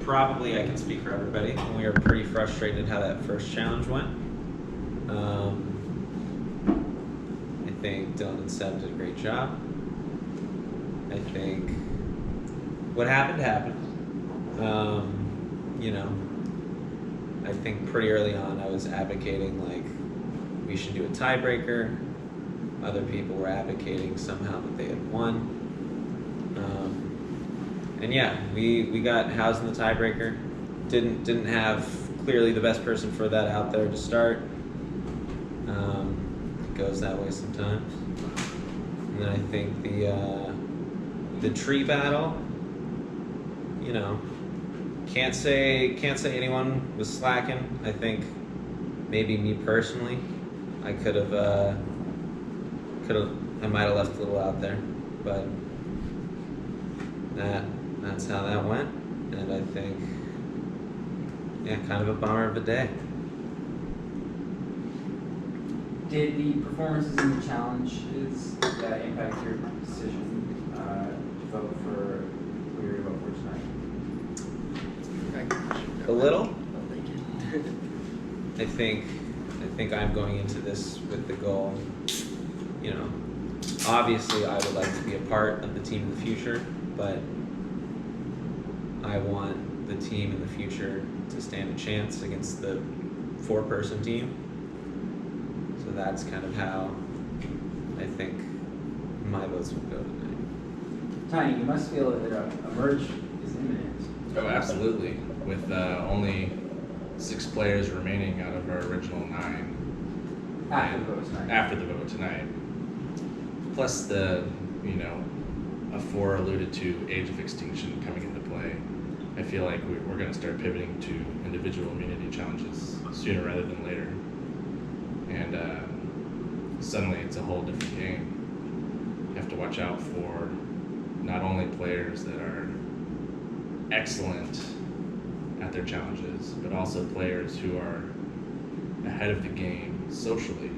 probably, I can speak for everybody, we were pretty frustrated how that first challenge went. I think Dylan and Seb did a great job. I think what happened happened. You know, I think pretty early on I was advocating like we should do a tiebreaker. Other people were advocating somehow that they had won. And yeah, we got housed in the tiebreaker. Didn't have clearly the best person for that out there to start. It goes that way sometimes. And then I think the tree battle, you know, can't say anyone was slacking. I think maybe me personally, I might have left a little out there, but that's how that went. And I think, yeah, kind of a bummer of a day. Did the performances in the challenges impact your decision to vote for who you're going to vote for tonight? A little. I think I'm going into this with the goal, you know, obviously I would like to be a part of the team in the future, but I want the team in the future to stand a chance against the 4-person team. So that's kind of how I think my votes would go tonight. Tiny, you must feel that a merge is imminent. Oh, absolutely. With only 6 players remaining out of our original 9. After the vote tonight. After the vote tonight. Plus the, you know, before alluded to age of extinction coming into play. I feel like we're going to start pivoting to individual immunity challenges sooner rather than later. And suddenly it's a whole different game. You have to watch out for not only players that are excellent at their challenges, but also players who are ahead of the game socially,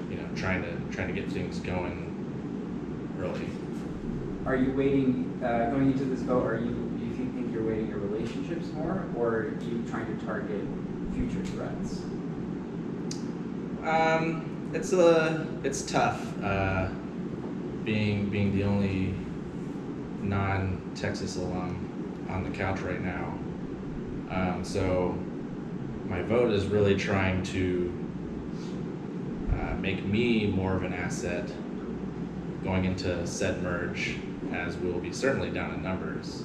you know, trying to get things going early. Are you waiting, going into this vote, do you think you're weighting your relationships more, or are you trying to target future threats? It's tough, being the only non-Texas alum on the couch right now. So my vote is really trying to make me more of an asset going into said merge, as we'll be certainly down in numbers.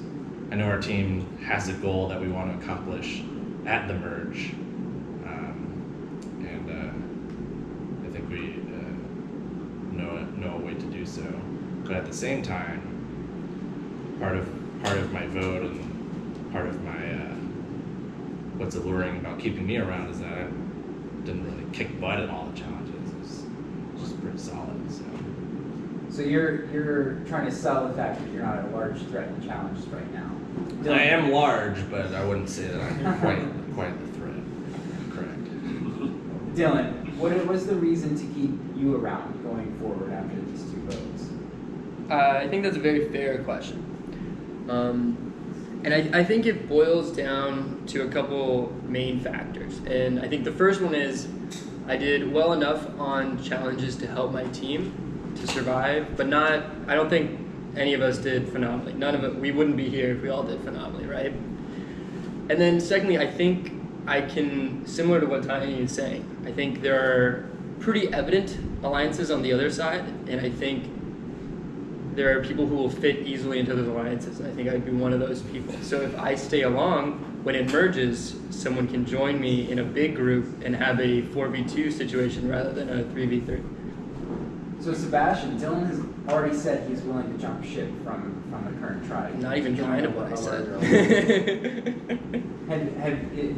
I know our team has a goal that we want to accomplish at the merge, and I think we know a way to do so. But at the same time, part of my vote and part of my what's alluring about keeping me around is that I didn't really kick butt at all the challenges. It was just pretty solid. So you're trying to sell the fact that you're not a large threat in challenges right now. I am large, but I wouldn't say that I'm quite the threat. Correct. Dylan, what's the reason to keep you around going forward after these 2 votes? I think that's a very fair question. And I think it boils down to a couple main factors. And I think the first one is I did well enough on challenges to help my team to survive, but I don't think any of us did phenomenally. None of it, we wouldn't be here if we all did phenomenally, right? And then secondly, I think I can, similar to what Tiny is saying, I think there are pretty evident alliances on the other side, and I think there are people who will fit easily into those alliances, and I think I'd be one of those people. So if I stay along, when it merges, someone can join me in a big group and have a 4v2 situation rather than a 3v3. So Sebastian, Dylan has already said he's willing to jump ship from the current tribe. Not even kind of what I said.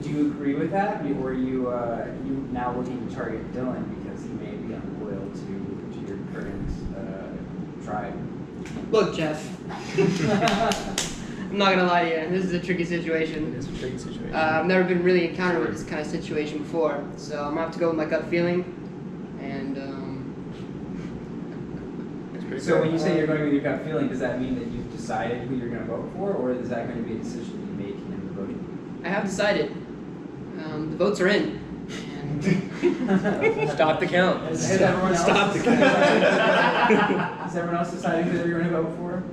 Do you agree with that, or are you now looking to target Dylan because he may be unloyal to your current tribe? Look, Jeff. I'm not gonna lie to you. This is a tricky situation. It is a tricky situation. I've never been really encountered with this kind of situation before, so I'm gonna have to go with my gut feeling. And so when you say you're going with your gut feeling, does that mean that you decided who you're going to vote for, or is that going to be a decision you make in the voting? I have decided. The votes are in. And Stop the count. Has everyone else Stop the Has everyone else decided who they're going to vote for?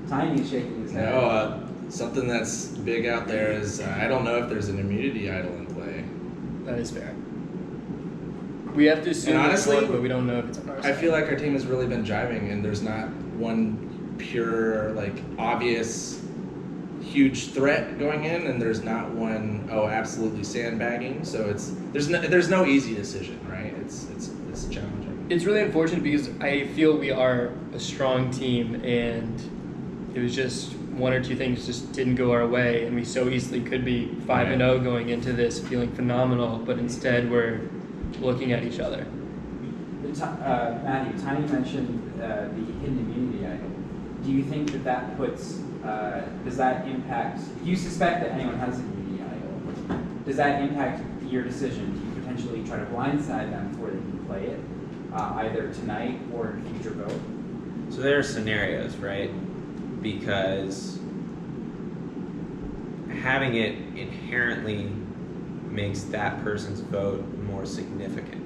Tiny's shaking his head. No, something that's big out there is I don't know if there's an immunity idol in play. That is fair. We have to assume And honestly, it's one, but we don't know if it's on our I side. feel like our team has really been jiving, and there's not one pure, like, obvious, huge threat going in, and there's not one absolutely sandbagging. So there's no easy decision, right? It's challenging. It's really unfortunate because I feel we are a strong team, and it was just one or two things just didn't go our way, and we so easily could be 5-0 going into this, feeling phenomenal, but instead we're looking at each other. Matthew, Tiny mentioned the hidden immunity idol. Do you think that puts, does that impact, do you suspect that anyone has an immunity idol? Does that impact your decision? Do you potentially try to blindside them before they can play it, either tonight or in a future vote? So there are scenarios, right? Because having it inherently makes that person's vote more significant,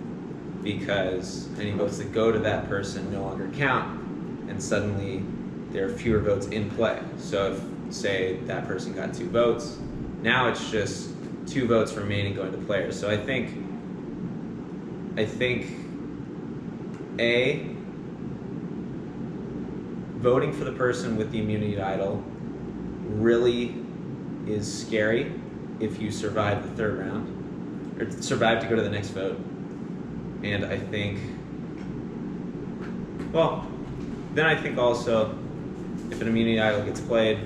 because any votes that go to that person no longer count, and suddenly there are fewer votes in play. So if, say, that person got 2 votes, now it's just 2 votes remaining going to players. So I think A, voting for the person with the immunity idol really is scary if you survive the 3rd round, or survive to go to the next vote. And I think, well, then I think also, if an immunity idol gets played,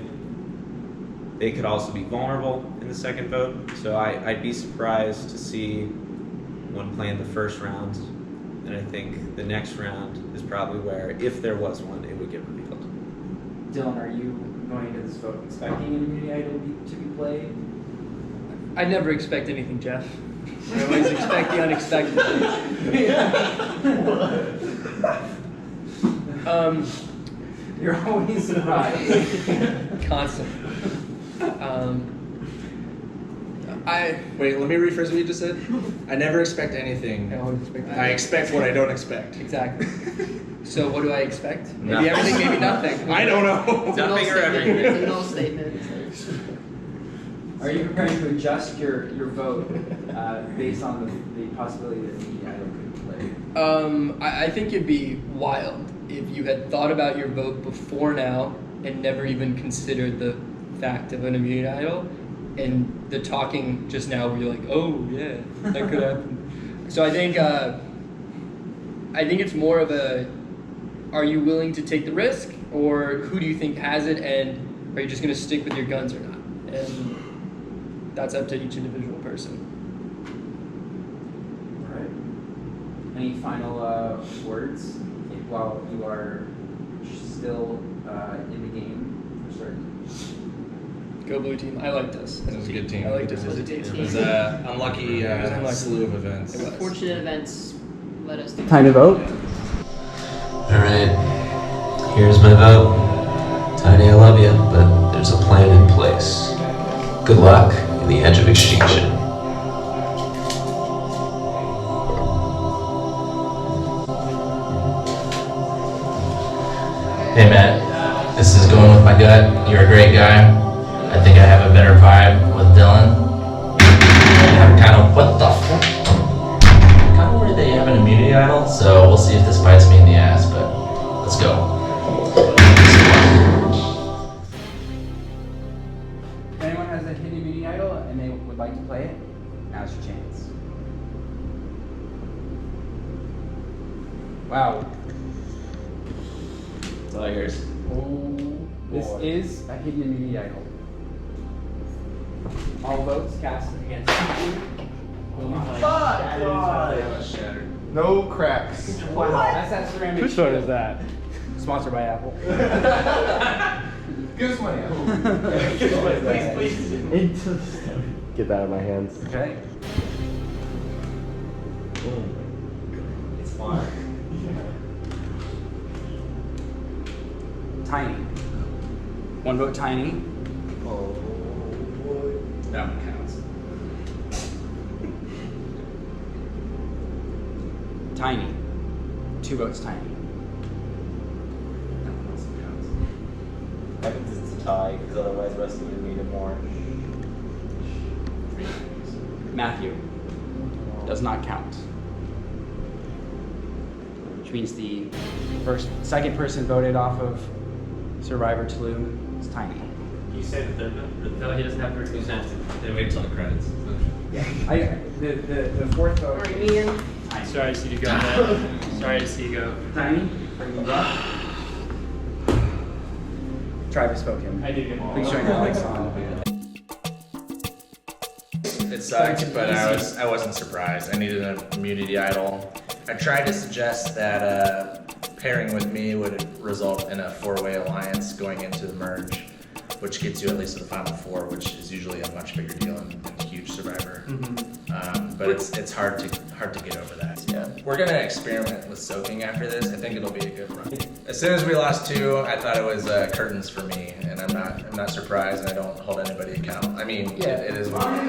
they could also be vulnerable in the 2nd vote. So I'd be surprised to see one play in the 1st round, and I think the next round is probably where, if there was one, it would get revealed. Dylan, are you going into this vote expecting an immunity idol to be played? I never expect anything, Jeff. I always expect the unexpected. You're always surprised. Constantly. Wait, let me rephrase what you just said. I never expect anything. I always expect I expect what I don't expect. Exactly. So what do I expect? Maybe Nothing. everything, maybe nothing. I don't know. it's a null Nothing or statement. everything. It's a null statement. Are you preparing to adjust your vote based on the possibility that the idol could be played? I think it'd be wild if you had thought about your vote before now and never even considered the fact of an immunity idol, and the talking just now where you're like, oh yeah, that could happen. So I think it's more of a, are you willing to take the risk, or who do you think has it, and are you just going to stick with your guns or not? And that's up to each individual person. All right. Any final words while you are still in the game for certain? Go blue team. I liked us. It was a good team. I liked us as a It team. was a It was an unlucky It was unlucky. slew of events. It was. Fortunate events led us to Time to vote. Alright, here's my vote. Tiny, I love you, but there's a plan in place. Good luck in the edge of extinction. Hey Matt, this is going with my gut. You're a great guy. I think I have a better vibe with Dylan. I'm kind of, what the fuck? Kind of worried that you have an immunity idol, so we'll see if this bites me in the ass, but let's go. If anyone has a hidden immunity idol and they would like to play it, now's your chance. Wow. It's all yours. This is a hidden immunity idol. All votes cast against you. No cracks. That's that ceramic. Whose phone is that? Sponsored by Apple. Give us money. Please. Get that out of my hands. Okay. It's fine. Tiny. 1 vote Tiny. That one counts. Tiny. 2 votes Tiny. That one also counts. I think this is a tie because otherwise Rusty would need it more. Matthew. Does not count. Which means the second person voted off of Survivor Tulum is Tiny. You say the third one? No, he doesn't have to consent. Then wait till the credits. The fourth vote. Alright, Ian. Tiny. Sorry to see you go, man. Sorry to see you go. Tiny. Bring you up. Travis spoke him. I did get Please join Alex on. It sucked, but I wasn't surprised. I needed an immunity idol. I tried to suggest that pairing with me would result in a 4-way alliance going into the merge, which gets you at least to the final 4, which is usually a much bigger deal in huge Survivor. But it's hard to get over that. Yeah, we're gonna experiment with soaking after this. I think it'll be a good run. As soon as we lost 2, I thought it was curtains for me, and I'm not surprised, and I don't hold anybody accountable. I mean, it is what it